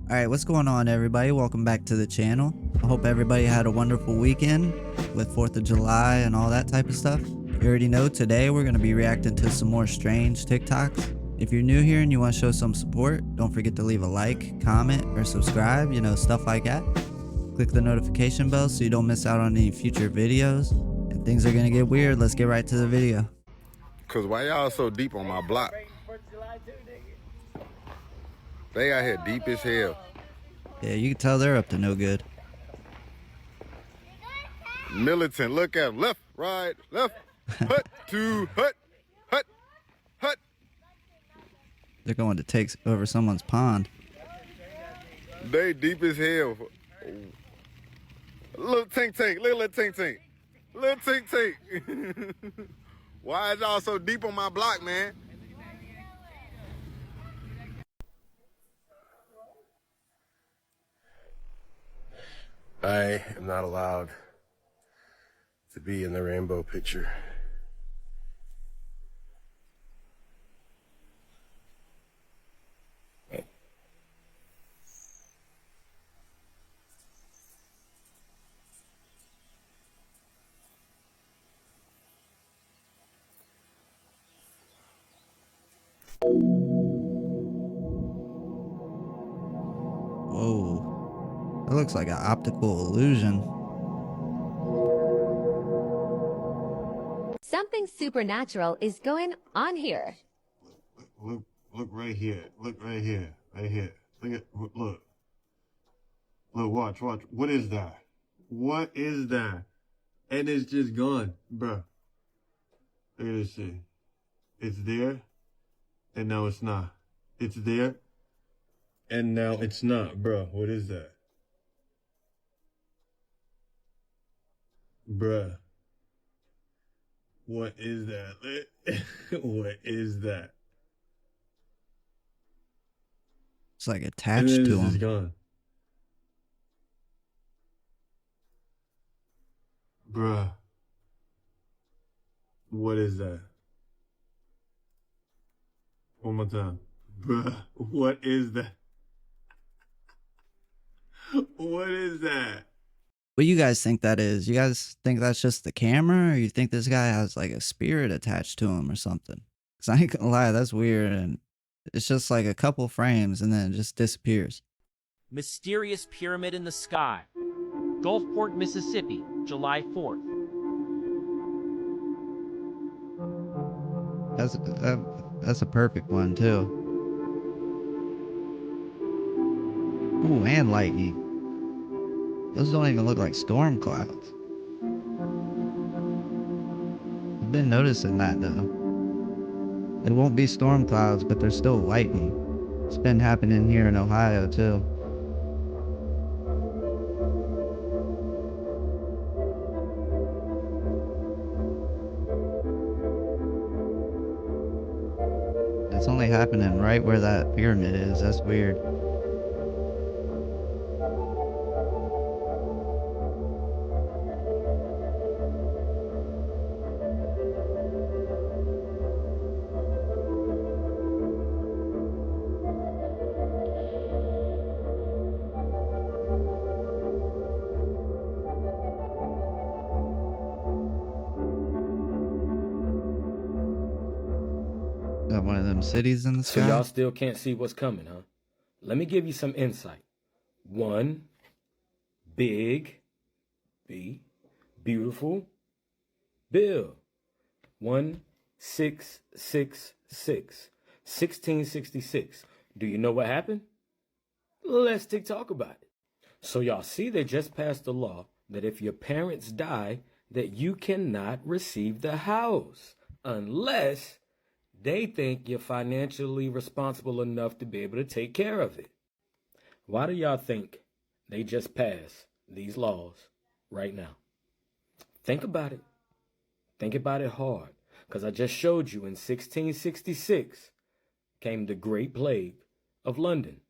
Alright, what's going on everybody? Welcome back to the channel. I hope everybody had a wonderful weekend with 4th of July and all that type of stuff. You already know today we're going to be reacting to some more strange TikToks. If you're new here and you want to show some support, don't forget to leave a like, comment, or subscribe, stuff like that. Click the notification bell so you don't miss out on any future videos. And things are going to get weird. Let's get right to the video. Cause why y'all so deep on my block? They out here deep as hell. Yeah, you can tell they're up to no good. Militant, look at them. Left, right, left. Hut, to hut, hut, hut. They're going to take over someone's pond. They deep as hell. Little tink tink, look at that tink tink. Little tink tink. Why is y'all so deep on my block, man? I am not allowed to be in the rainbow picture. Whoa. That looks like an optical illusion. Something supernatural is going on here. Look right here. Look right here. Right here. Look, watch. What is that? What is that? And it's just gone, bruh. Look at this shit. It's there, and now it's not. It's there, and now it's not, bruh. What is that? Bruh. What is that? What is that? It's like attached to It's him. gone. Bruh. What is that? One more time. Bruh. What is that? What is that? What do you guys think that is? You guys think that's just the camera, or you think this guy has like a spirit attached to him or something? Because I ain't gonna lie, that's weird, and it's just like a couple frames and then it just disappears. Mysterious pyramid in the sky. Gulfport, Mississippi, July 4th. That's a perfect one too. Ooh, and lightning. Those don't even look like storm clouds. I've been noticing that though. It won't be storm clouds, but there's still lightning. It's been happening here in Ohio too. It's only happening right where that pyramid is. That's weird. Got one of them cities in the sky. So y'all still can't see what's coming, huh? Let me give you some insight. One, big, B, beautiful, bill. 1666. 1666. Do you know what happened? Let's talk about it. So y'all see they just passed a law that if your parents die, that you cannot receive the house unless they think you're financially responsible enough to be able to take care of it. Why do y'all think they just passed these laws right now? Think about it. Think about it hard. Because I just showed you in 1666 came the Great Plague of London.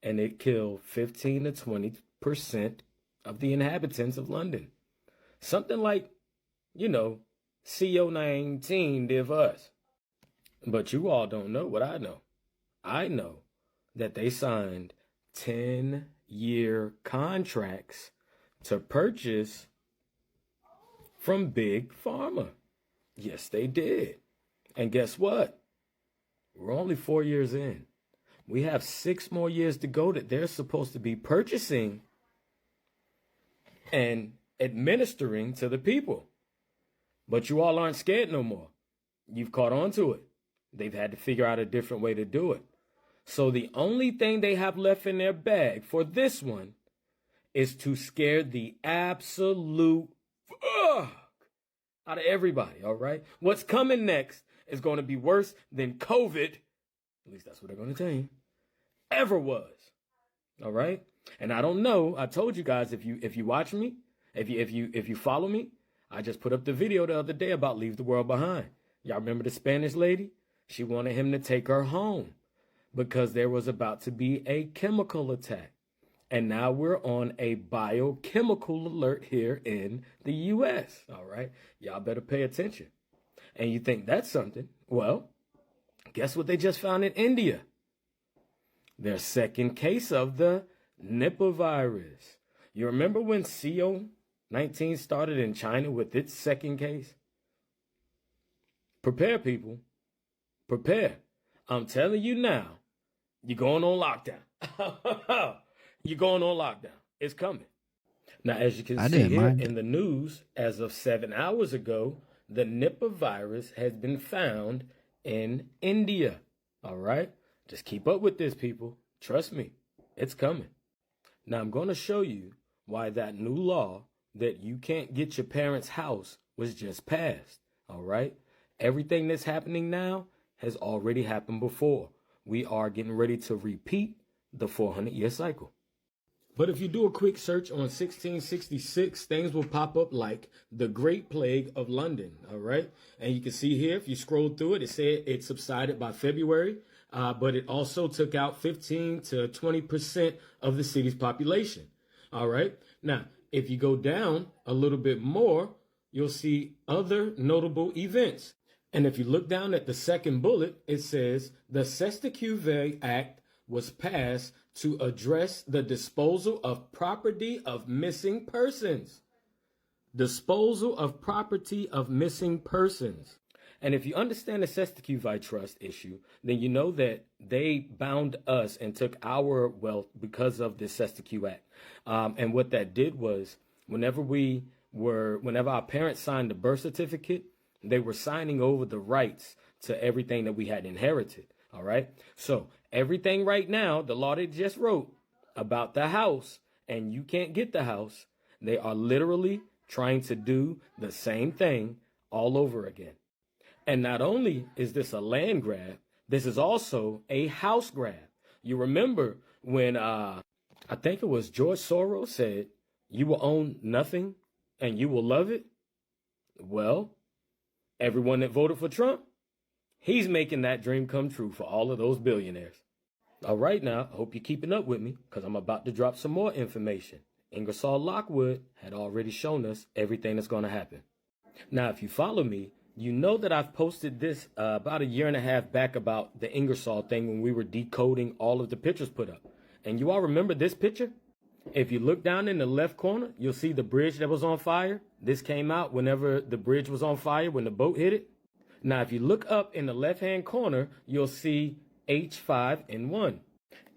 And it killed 15 to 20% of the inhabitants of London. Something like, CO-19 did for us. But you all don't know what I know. I know that they signed 10-year contracts to purchase from Big Pharma. Yes, they did. And guess what? We're only 4 years in. We have 6 more years to go that they're supposed to be purchasing and administering to the people. But you all aren't scared no more. You've caught on to it. They've had to figure out a different way to do it. So the only thing they have left in their bag for this one is to scare the absolute fuck out of everybody, all right? What's coming next is going to be worse than COVID, at least that's what they're going to tell you, ever was, all right? And I don't know, I told you guys, if you watch me, if you follow me, I just put up the video the other day about Leave the World Behind. Y'all remember the Spanish lady? She wanted him to take her home because there was about to be a chemical attack. And now we're on a biochemical alert here in the U.S., all right? Y'all better pay attention. And you think that's something? Well, guess what they just found in India? Their second case of the Nipah virus. You remember when CO-19 started in China with its second case? Prepare, people. Prepare. I'm telling you now, you're going on lockdown. You're going on lockdown. It's coming. Now, as you can see here in the news, as of 7 hours ago, the Nipah virus has been found in India. All right? Just keep up with this, people. Trust me, it's coming. Now, I'm going to show you why that new law that you can't get your parents' house was just passed. All right? Everything that's happening now has already happened before. We are getting ready to repeat the 400-year cycle. But if you do a quick search on 1666, things will pop up like the Great Plague of London, all right? And you can see here, if you scroll through it, it said it subsided by February, but it also took out 15 to 20% of the city's population, all right? Now, if you go down a little bit more, you'll see other notable events. And if you look down at the second bullet, it says the Sestacuve Act was passed to address the disposal of property of missing persons. Disposal of property of missing persons. And if you understand the Sestacuve Trust issue, then you know that they bound us and took our wealth because of the Sestacuve Act. And what that did was, whenever our parents signed the birth certificate, they were signing over the rights to everything that we had inherited. All right. So everything right now, the law they just wrote about the house, and you can't get the house, they are literally trying to do the same thing all over again. And not only is this a land grab, this is also a house grab. You remember when I think it was George Soros said, you will own nothing and you will love it. Well, everyone that voted for Trump, he's making that dream come true for all of those billionaires. All right, now, I hope you're keeping up with me because I'm about to drop some more information. Ingersoll Lockwood had already shown us everything that's going to happen. Now, if you follow me, you know that I've posted this about a year and a half back about the Ingersoll thing when we were decoding all of the pictures put up. And you all remember this picture? If you look down in the left corner, you'll see the bridge that was on fire. This came out whenever the bridge was on fire, when the boat hit it. Now, if you look up in the left-hand corner, you'll see H5N1.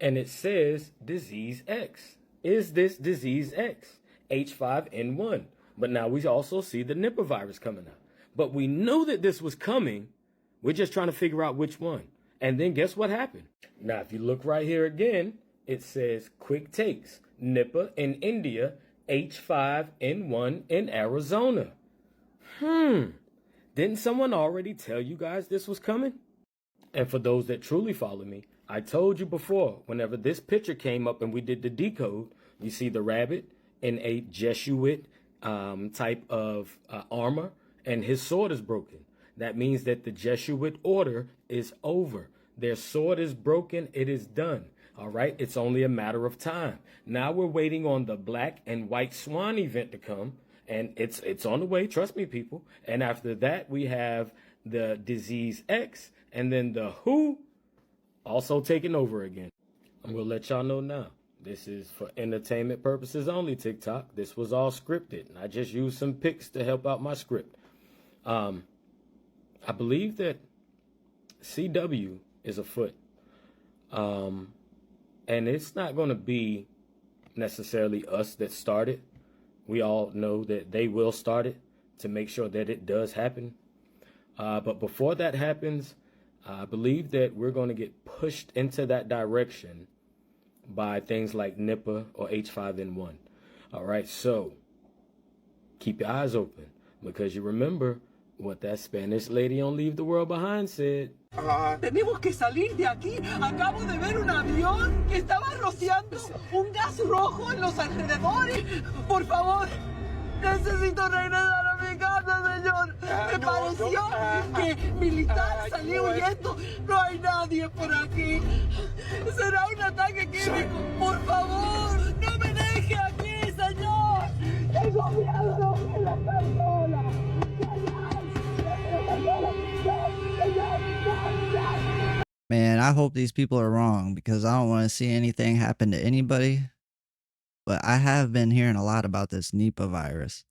And it says disease X. Is this disease X? H5N1. But now we also see the Nipah virus coming out. But we knew that this was coming. We're just trying to figure out which one. And then guess what happened? Now, if you look right here again, it says quick takes. Nipah in India, H5N1 in Arizona. Didn't someone already tell you guys this was coming? And for those that truly follow me, I told you before, whenever this picture came up and we did the decode, you see the rabbit in a Jesuit type of armor, and his sword is broken. That means that the Jesuit order is over. Their sword is broken. It is done. All right. It's only a matter of time. Now we're waiting on the black and white swan event to come. And it's on the way. Trust me, people. And after that, we have the disease X and then the WHO also taking over again. I'm going to let y'all know now. This is for entertainment purposes only, TikTok. This was all scripted, and I just used some pics to help out my script. I believe that CW is afoot. And it's not going to be necessarily us that start it. We all know that they will start it to make sure that it does happen. But before that happens, I believe that we're going to get pushed into that direction by things like Nipah or H5N1. All right, so keep your eyes open, because you remember what that Spanish lady on Leave the World Behind said. Tenemos que salir de aquí. Acabo de ver un avión que estaba rociando un gas rojo en los alrededores. Por favor, necesito regresar a mi casa, señor. Me pareció que militar salió huyendo. No hay nadie por aquí. Será un ataque químico. Por favor, no me deje aquí, señor. Tengo miedo de la persona. Man, I hope these people are wrong, because I don't want to see anything happen to anybody. But I have been hearing a lot about this Nipah virus.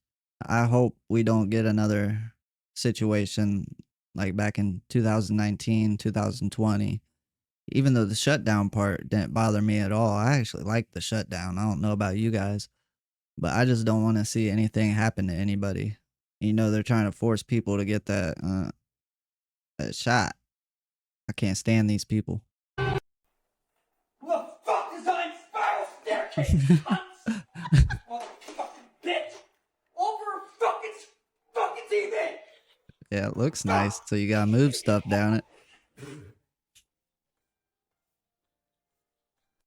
I hope we don't get another situation like back in 2019, 2020. Even though the shutdown part didn't bother me at all. I actually liked the shutdown. I don't know about you guys, but I just don't want to see anything happen to anybody. You know, they're trying to force people to get that shot. I can't stand these people. Who the fuck designed spiral staircase? Motherfucking bitch! Over fucking TV! Yeah, it looks nice, so you gotta move stuff down it.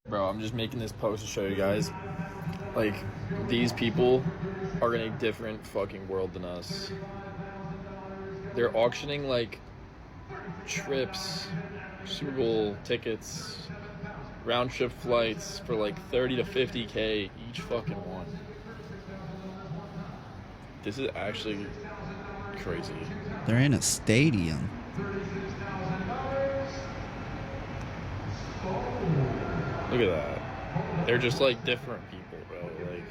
Bro, I'm just making this post to show you guys, like, these people are in a different fucking world than us. They're auctioning, like, trips, Super Bowl tickets, round-trip flights for, like, 30 to 50K each fucking one. This is actually crazy. They're in a stadium. Look at that. They're just like different people, bro. Like,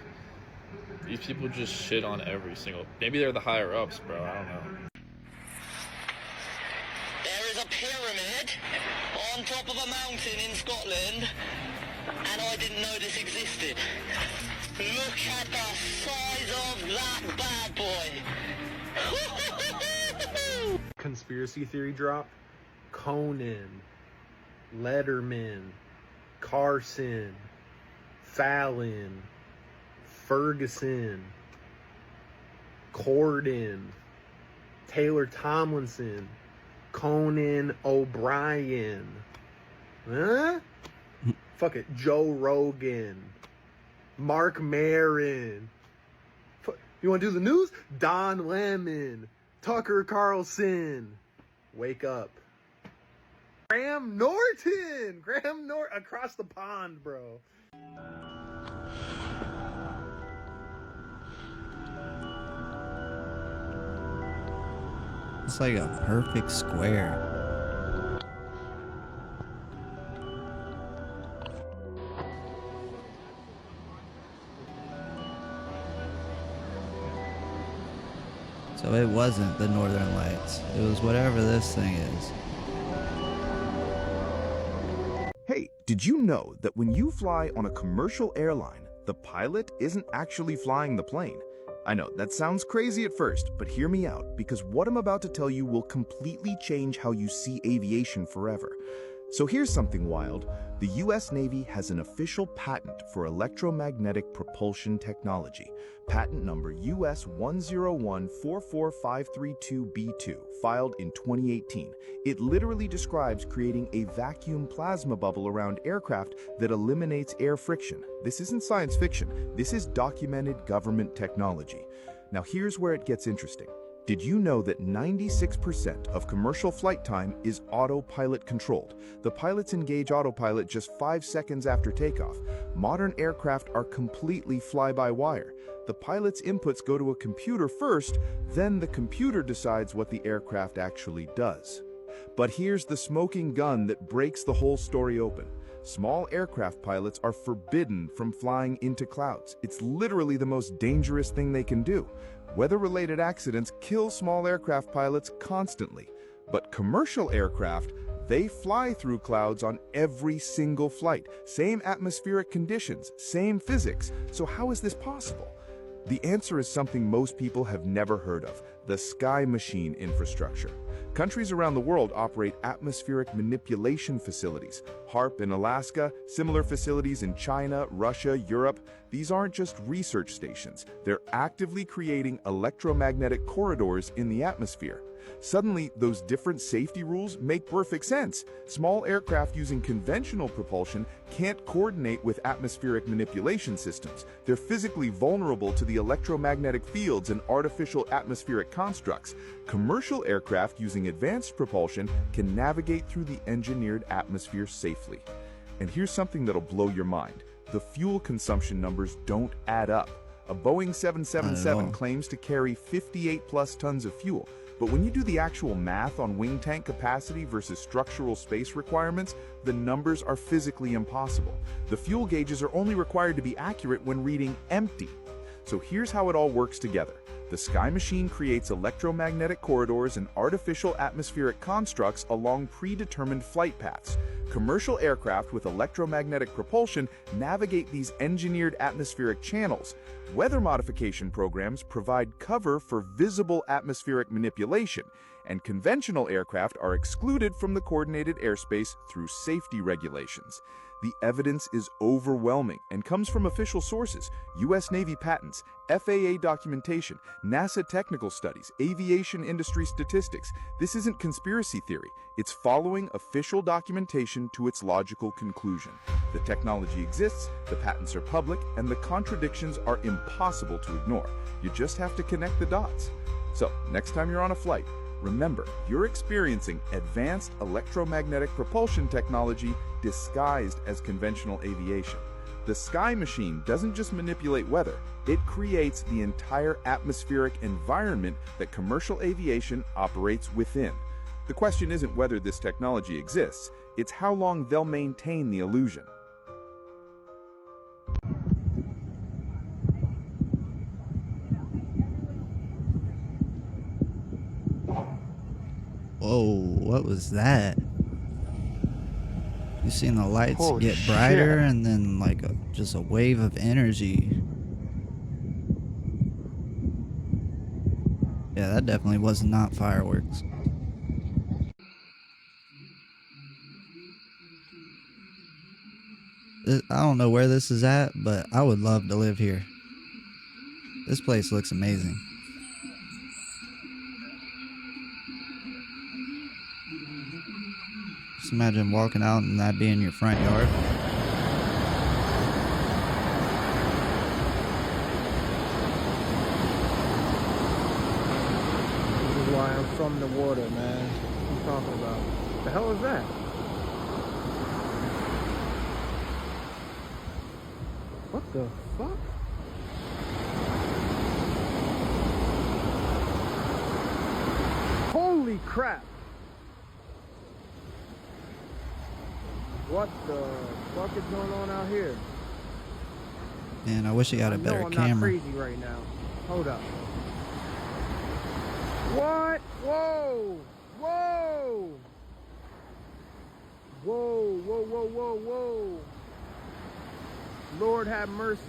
these people just shit on every single. Maybe they're the higher ups, bro. I don't know. There is a pyramid on top of a mountain in Scotland, and I didn't know this existed. Look at the size of that bad boy. Conspiracy theory drop. Conan, Letterman, Carson, Fallon, Ferguson, Corden, Taylor Tomlinson, Conan O'Brien, huh? Fuck it, Joe Rogan, Mark Maron. You want to do the news? Don Lemon, Tucker Carlson. Wake up. Graham Norton across the pond, bro. It's like a perfect square. So it wasn't the Northern Lights. It was whatever this thing is. Hey, did you know that when you fly on a commercial airline, the pilot isn't actually flying the plane? I know, that sounds crazy at first, but hear me out, because what I'm about to tell you will completely change how you see aviation forever. So here's something wild. The US Navy has an official patent for electromagnetic propulsion technology. Patent number US 101-44532B2, filed in 2018. It literally describes creating a vacuum plasma bubble around aircraft that eliminates air friction. This isn't science fiction. This is documented government technology. Now here's where it gets interesting. Did you know that 96% of commercial flight time is autopilot controlled? The pilots engage autopilot just 5 seconds after takeoff. Modern aircraft are completely fly-by-wire. The pilot's inputs go to a computer first, then the computer decides what the aircraft actually does. But here's the smoking gun that breaks the whole story open. Small aircraft pilots are forbidden from flying into clouds. It's literally the most dangerous thing they can do. Weather-related accidents kill small aircraft pilots constantly. But commercial aircraft, they fly through clouds on every single flight. Same atmospheric conditions, same physics. So how is this possible? The answer is something most people have never heard of: the sky machine infrastructure. Countries around the world operate atmospheric manipulation facilities. HARP in Alaska, similar facilities in China, Russia, Europe. These aren't just research stations. They're actively creating electromagnetic corridors in the atmosphere. Suddenly, those different safety rules make perfect sense. Small aircraft using conventional propulsion can't coordinate with atmospheric manipulation systems. They're physically vulnerable to the electromagnetic fields and artificial atmospheric constructs. Commercial aircraft using advanced propulsion can navigate through the engineered atmosphere safely. And here's something that'll blow your mind. The fuel consumption numbers don't add up. A Boeing 777 claims to carry 58 plus tons of fuel. But when you do the actual math on wing tank capacity versus structural space requirements, the numbers are physically impossible. The fuel gauges are only required to be accurate when reading empty. So here's how it all works together. The Sky Machine creates electromagnetic corridors and artificial atmospheric constructs along predetermined flight paths. Commercial aircraft with electromagnetic propulsion navigate these engineered atmospheric channels. Weather modification programs provide cover for visible atmospheric manipulation, and conventional aircraft are excluded from the coordinated airspace through safety regulations. The evidence is overwhelming and comes from official sources: U.S. Navy patents, FAA documentation, NASA technical studies, aviation industry statistics. This isn't conspiracy theory. It's following official documentation to its logical conclusion. The technology exists, the patents are public, and the contradictions are impossible to ignore. You just have to connect the dots. So, next time you're on a flight, remember, you're experiencing advanced electromagnetic propulsion technology disguised as conventional aviation. The Sky Machine doesn't just manipulate weather, it creates the entire atmospheric environment that commercial aviation operates within. The question isn't whether this technology exists, it's how long they'll maintain the illusion. Whoa, what was that? You seen the lights Holy get brighter shit. and then like just a wave of energy. Yeah, that definitely was not fireworks. I don't know where this is at, but I would love to live here. This place looks amazing. Just imagine walking out and that being your front yard. This is why I'm from the water, man. What are you talking about? What the hell is that? What the fuck? Holy crap! What the fuck is going on out here? Man, I wish I got a better I'm camera. not crazy right now. Hold up. What? Whoa! Whoa! Whoa, whoa, whoa, whoa, whoa. Lord have mercy.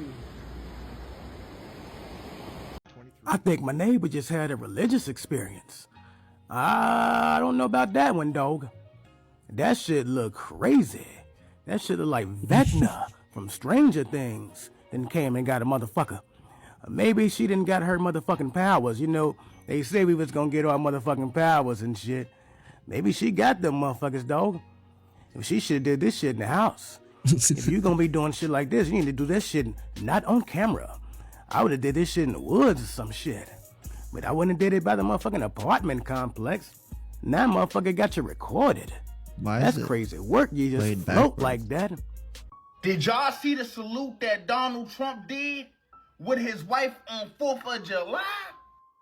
I think my neighbor just had a religious experience. I don't know about that one, dog. That shit look crazy. That shit look like Vecna from Stranger Things. Then came and got a motherfucker. Maybe she didn't got her motherfucking powers. You know, they say we was gonna get our motherfucking powers and shit. Maybe she got them motherfuckers, dog. If she should've did this shit in the house. If you gonna be doing shit like this, you need to do this shit not on camera. I would've did this shit in the woods or some shit. But I wouldn't have did it by the motherfucking apartment complex. Now motherfucker got you recorded. That's crazy work. You just float like that. Did y'all see the salute that Donald Trump did with his wife on 4th of July?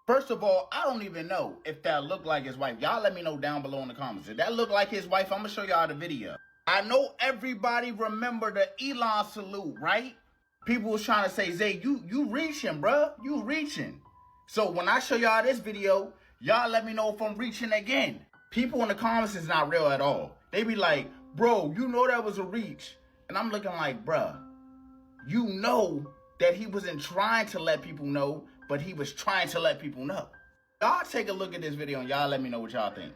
First of all, I don't even know if that looked like his wife. Y'all let me know down below in the comments. If that looked like his wife, I'm gonna show y'all the video. I know everybody remember the Elon salute, right? People was trying to say, Zay, you reaching, bruh. You reaching. So when I show y'all this video, y'all let me know if I'm reaching again. People in the comments is not real at all. They be like, bro, you know that was a reach. And I'm looking like, bruh, you know that he wasn't trying to let people know, but he was trying to let people know. Y'all take a look at this video and y'all let me know what y'all think.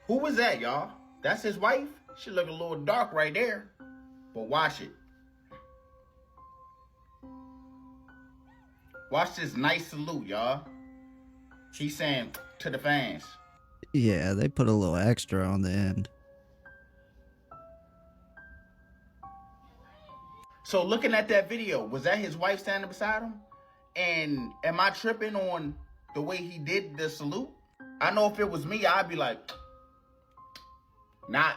Who was that, y'all? That's his wife? She look a little dark right there. But watch it. Watch this nice salute, y'all. She's saying to the fans. Yeah, they put a little extra on the end. So looking at that video, was that his wife standing beside him? And am I tripping on the way he did the salute? I know if it was me, I'd be like, not.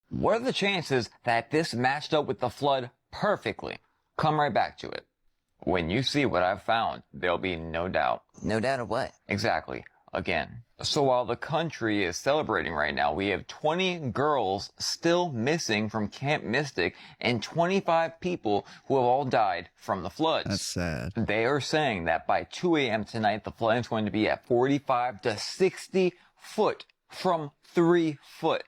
What are the chances that this matched up with the flood perfectly? Come right back to it. When you see what I've found, there'll be no doubt. No doubt of what? Exactly. Again. So while the country is celebrating right now, we have 20 girls still missing from Camp Mystic and 25 people who have all died from the floods. That's sad. They are saying that by 2 a.m. tonight, the flood is going to be at 45 to 60 foot from 3 foot.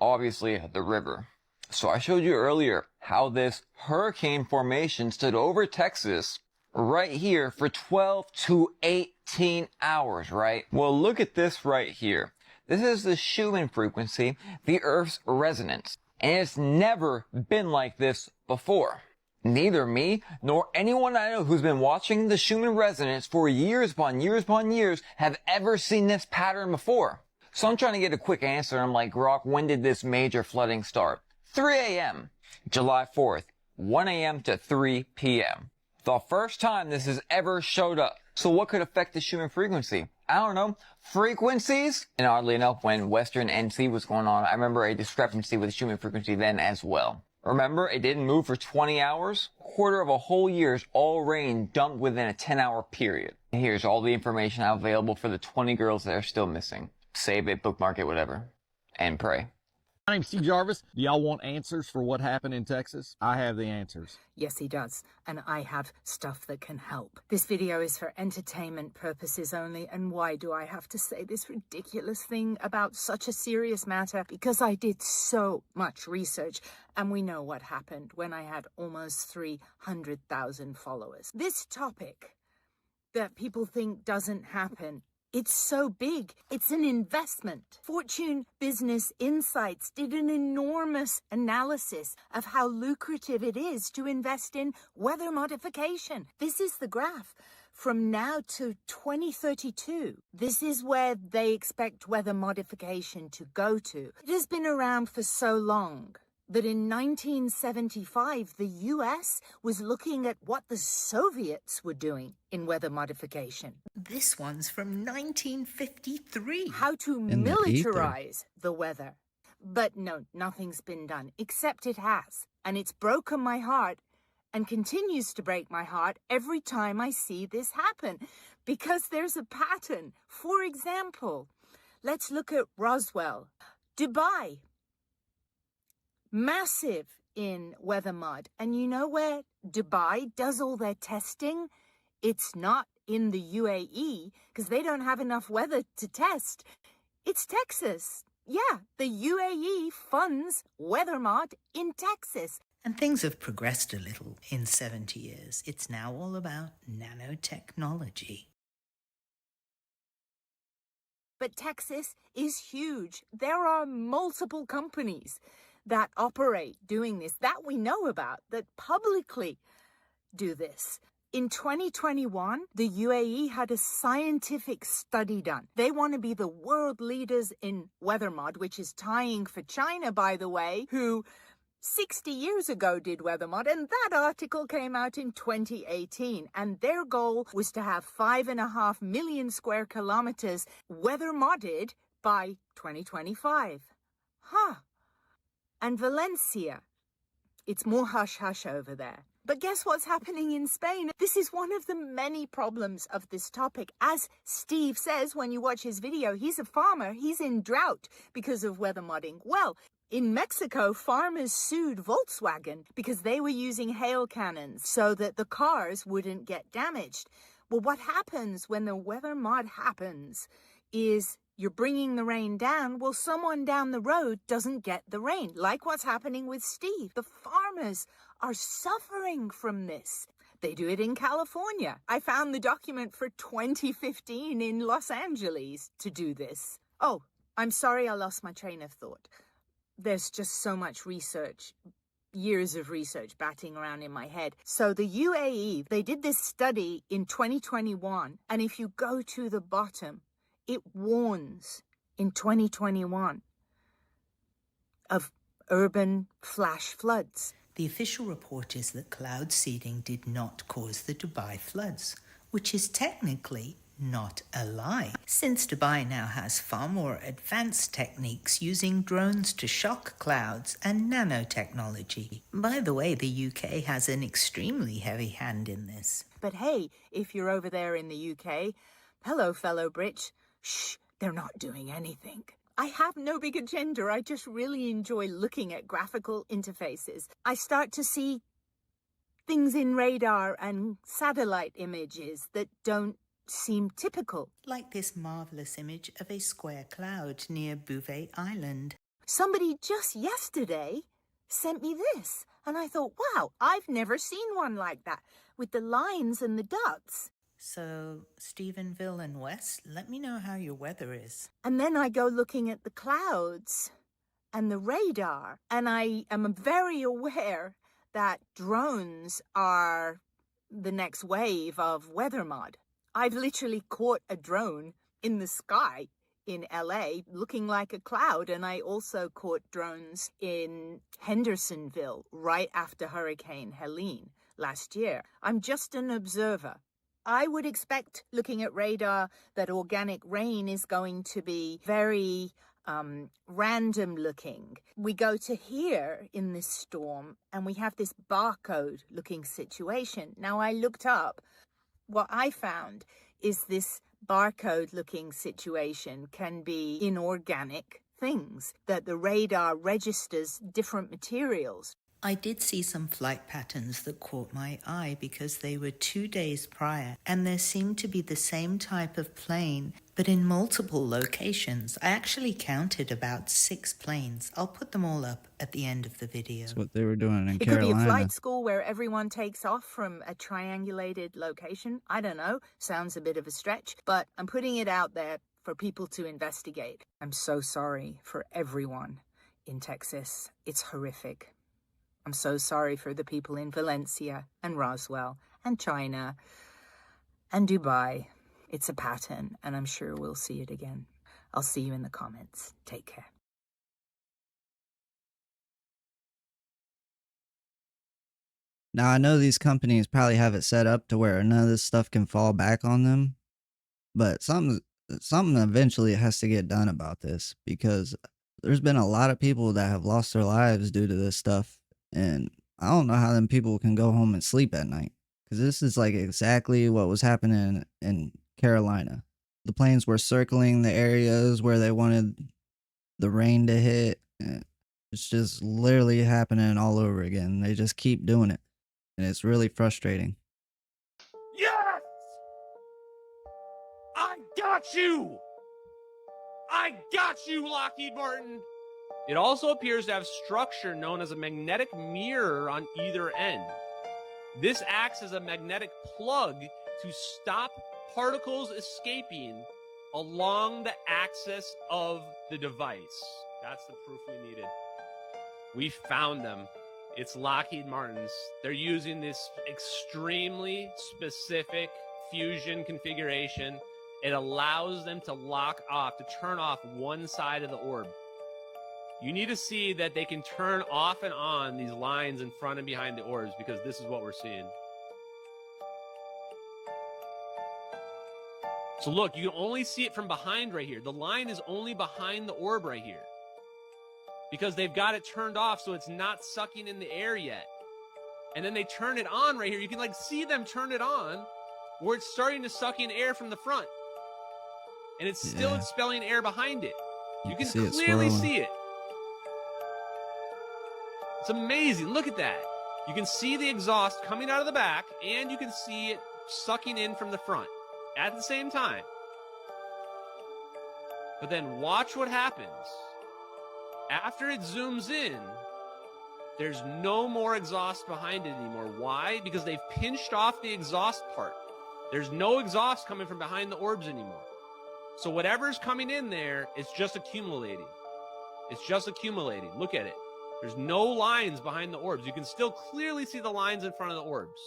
Obviously, the river. So I showed you earlier how this hurricane formation stood over Texas right here for 12 to 18 hours, right? Well, look at this right here. This is the Schumann frequency, the Earth's resonance. And it's never been like this before. Neither me nor anyone I know who's been watching the Schumann resonance for years upon years upon years have ever seen this pattern before. So I'm trying to get a quick answer. I'm like, Grok, when did this major flooding start? 3 a.m. July 4th, 1 a.m. to 3 p.m. The first time this has ever showed up. So what could affect the Schumann frequency? I don't know. Frequencies? And oddly enough, when Western NC was going on, I remember a discrepancy with the Schumann frequency then as well. Remember, it didn't move for 20 hours? Quarter of a whole year's all rain dumped within a 10-hour period. Here's all the information available for the 20 girls that are still missing. Save it, bookmark it, whatever. And pray. My name's Steve Jarvis. Do y'all want answers for what happened in Texas? I have the answers. Yes, he does. And I have stuff that can help. This video is for entertainment purposes only. And why do I have to say this ridiculous thing about such a serious matter? Because I did so much research. And we know what happened when I had almost 300,000 followers. This topic that people think doesn't happen, it's so big. It's an investment. Fortune Business Insights did an enormous analysis of how lucrative it is to invest in weather modification. This is the graph from now to 2032. This is where they expect weather modification to go to. It has been around for so long that in 1975, the US was looking at what the Soviets were doing in weather modification. This one's from 1953. How to militarize the weather. But no, nothing's been done, except it has. And it's broken my heart and continues to break my heart every time I see this happen, because there's a pattern. For example, let's look at Roswell, Dubai. Massive in weather mod. And you know where Dubai does all their testing? It's not in the UAE, because they don't have enough weather to test. It's Texas. Yeah, the UAE funds weather mod in Texas. And things have progressed a little in 70 years. It's now all about nanotechnology. But Texas is huge. There are multiple companies that operate doing this, that we know about, that publicly do this. In 2021, the UAE had a scientific study done. They want to be the world leaders in weather mod, which is tying for China, by the way, who 60 years ago did weather mod, and that article came out in 2018. And their goal was to have 5.5 million square kilometers weather modded by 2025. Huh. And Valencia, it's more hush-hush over there. But guess what's happening in Spain? This is one of the many problems of this topic. As Steve says when you watch his video, he's a farmer. He's in drought because of weather modding. Well, In Mexico, farmers sued Volkswagen because they were using hail cannons so that the cars wouldn't get damaged. Well, what happens when the weather mod happens is you're bringing the rain down. Well, someone down the road doesn't get the rain, like what's happening with Steve. The farmers are suffering from this. They do it in California. I found the document for 2015 in Los Angeles to do this. Oh, I'm sorry I lost my train of thought. There's just so much research, years of research batting around in my head. So the UAE, they did this study in 2021, and if you go to the bottom, it warns in 2021 of urban flash floods. The official report is that cloud seeding did not cause the Dubai floods, which is technically not a lie, since Dubai now has far more advanced techniques using drones to shock clouds and nanotechnology. By the way, the UK has an extremely heavy hand in this. But hey, if you're over there in the UK, hello, fellow Brits, shh, they're not doing anything. I have no big agenda. I just really enjoy looking at graphical interfaces. I start to see things in radar and satellite images that don't seem typical. Like this marvelous image of a square cloud near Bouvet Island. Somebody just yesterday sent me this, and I thought, wow, I've never seen one like that, with the lines and the dots. So, Stephenville and West, let me know how your weather is. And then I go looking at the clouds and the radar, and I am very aware that drones are the next wave of weather mod. I've literally caught a drone in the sky in LA looking like a cloud, and I also caught drones in Hendersonville right after Hurricane Helene last year. I'm just an observer. I would expect, looking at radar, that organic rain is going to be very random looking. We go to here in this storm and we have this barcode looking situation. Now I looked up, what I found is this barcode looking situation can be inorganic things, that the radar registers different materials. I did see some flight patterns that caught my eye because they were 2 days prior, and there seemed to be the same type of plane, but in multiple locations. I actually counted about 6 planes. I'll put them all up at the end of the video. That's what they were doing in It Carolina. could be a flight school where everyone takes off from a triangulated location. I don't know. Sounds a bit of a stretch, but I'm putting it out there for people to investigate. I'm so sorry for everyone in Texas. It's horrific. I'm so sorry for the people in Valencia and Roswell and China and Dubai. It's a pattern, and I'm sure we'll see it again. I'll see you in the comments. Take care. Now, I know these companies probably have it set up to where none of this stuff can fall back on them, but something eventually has to get done about this, because there's been a lot of people that have lost their lives due to this stuff. And I don't know how them people can go home and sleep at night, because this is like exactly what was happening in Carolina. The planes were circling the areas where they wanted the rain to hit. And it's just literally happening all over again. They just keep doing it, and it's really frustrating. Yes! I got you! I got you, Lockheed Martin! It also appears to have structure known as a magnetic mirror on either end. This acts as a magnetic plug to stop particles escaping along the axis of the device. That's the proof we needed. We found them. It's Lockheed Martin's. They're using this extremely specific fusion configuration. It allows them to lock off, to turn off one side of the orb. You need to see that they can turn off and on these lines in front and behind the orbs, because this is what we're seeing. So look, you can only see it from behind right here. The line is only behind the orb right here, because they've got it turned off so it's not sucking in the air yet. And then they turn it on right here. You can like see them turn it on where it's starting to suck in air from the front. And it's still expelling air behind it. You can clearly see it. It's amazing. Look at that. You can see the exhaust coming out of the back, and you can see it sucking in from the front at the same time. But then watch what happens. After it zooms in, there's no more exhaust behind it anymore. Why? Because they've pinched off the exhaust part. There's no exhaust coming from behind the orbs anymore. So whatever's coming in there, it's just accumulating. It's just accumulating. Look at it. There's no lines behind the orbs. You can still clearly see the lines in front of the orbs.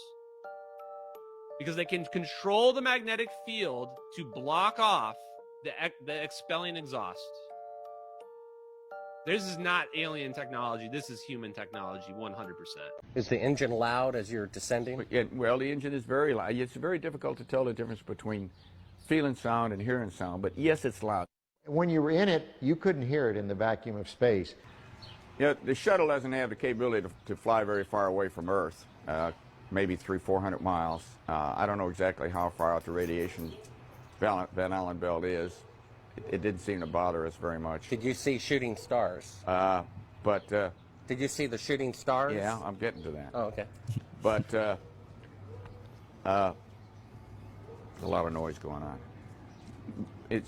Because they can control the magnetic field to block off the expelling exhaust. This is not alien technology. This is human technology, 100%. Is the engine loud as you're descending? Well, the engine is very loud. It's very difficult to tell the difference between feeling sound and hearing sound, but yes, it's loud. When you were in it, you couldn't hear it in the vacuum of space. The shuttle doesn't have the capability to fly very far away from Earth, maybe 300-400 miles. I don't know exactly how far out the radiation Van Allen belt is. It didn't seem to bother us very much. Did you see shooting stars? Did you see the shooting stars? Yeah, I'm getting to that. Oh, okay. But there's a lot of noise going on.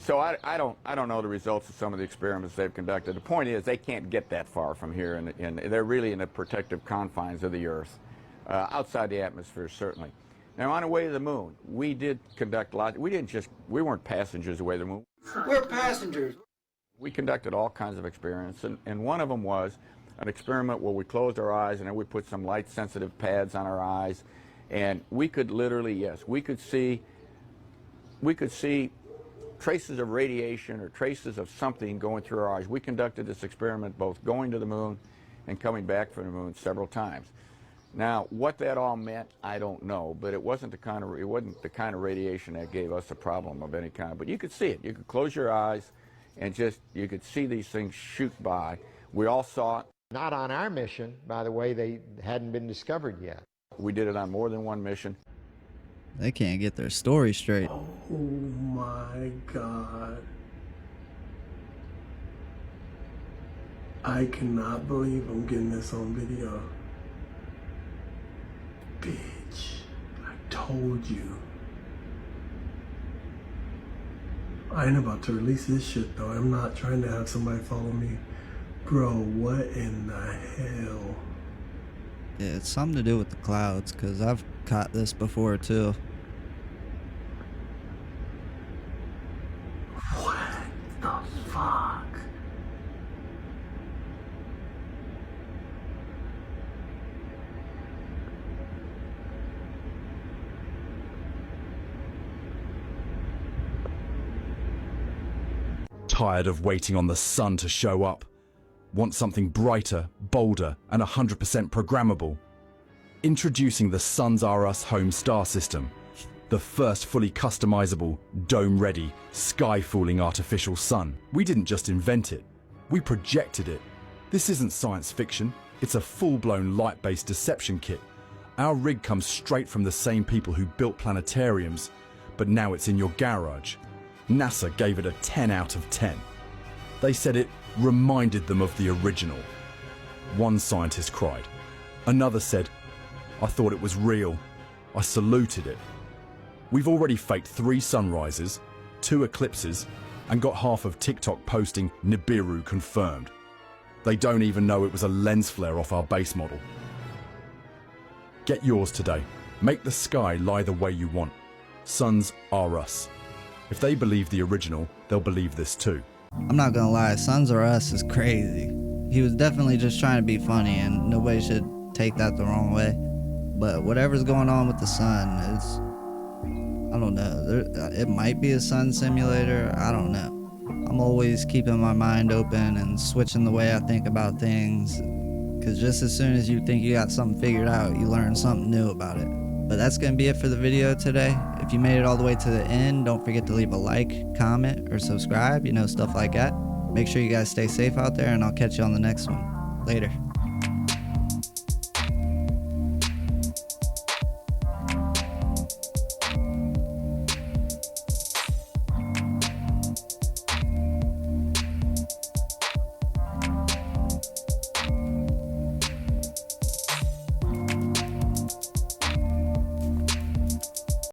So I don't know the results of some of the experiments they've conducted. The point is they can't get that far from here, and they're really in the protective confines of the Earth, outside the atmosphere certainly. Now on the way to the moon, we did conduct lots. We weren't passengers away to the moon. We're passengers. We conducted all kinds of experiments, and one of them was an experiment where we closed our eyes and then we put some light-sensitive pads on our eyes, and we could literally, yes, we could see traces of radiation or traces of something going through our eyes. We conducted this experiment both going to the moon and coming back from the moon several times. Now, what that all meant, I don't know, but it wasn't the kind of radiation that gave us a problem of any kind. But you could see it. You could close your eyes and you could see these things shoot by. We all saw it. Not on our mission, by the way, they hadn't been discovered yet. We did it on more than one mission. They can't get their story straight. Oh my God. I cannot believe I'm getting this on video. Bitch, I told you. I ain't about to release this shit though. I'm not trying to have somebody follow me. Bro, what in the hell? Yeah, it's something to do with the clouds, because I've caught this before too. What the fuck? Tired of waiting on the sun to show up? Want something brighter, bolder, and 100% programmable? Introducing the Suns R Us Home Star System, the first fully customizable, dome-ready, sky-fooling artificial sun. We didn't just invent it, we projected it. This isn't science fiction, it's a full-blown light-based deception kit. Our rig comes straight from the same people who built planetariums, but now it's in your garage. NASA gave it a 10 out of 10. They said it reminded them of the original. One scientist cried. Another said, I thought it was real. I saluted it. We've already faked 3 sunrises, 2 eclipses, and got half of TikTok posting Nibiru confirmed. They don't even know it was a lens flare off our base model. Get yours today. Make the sky lie the way you want. Suns are us. If they believe the original, they'll believe this too. I'm not gonna lie, Suns R Us is crazy. He was definitely just trying to be funny, and nobody should take that the wrong way. But whatever's going on with the sun, I don't know. It might be a sun simulator. I don't know. I'm always keeping my mind open and switching the way I think about things, because just as soon as you think you got something figured out, you learn something new about it. But that's going to be it for the video today. If you made it all the way to the end, don't forget to leave a like, comment, or subscribe, stuff like that. Make sure you guys stay safe out there, and I'll catch you on the next one. Later.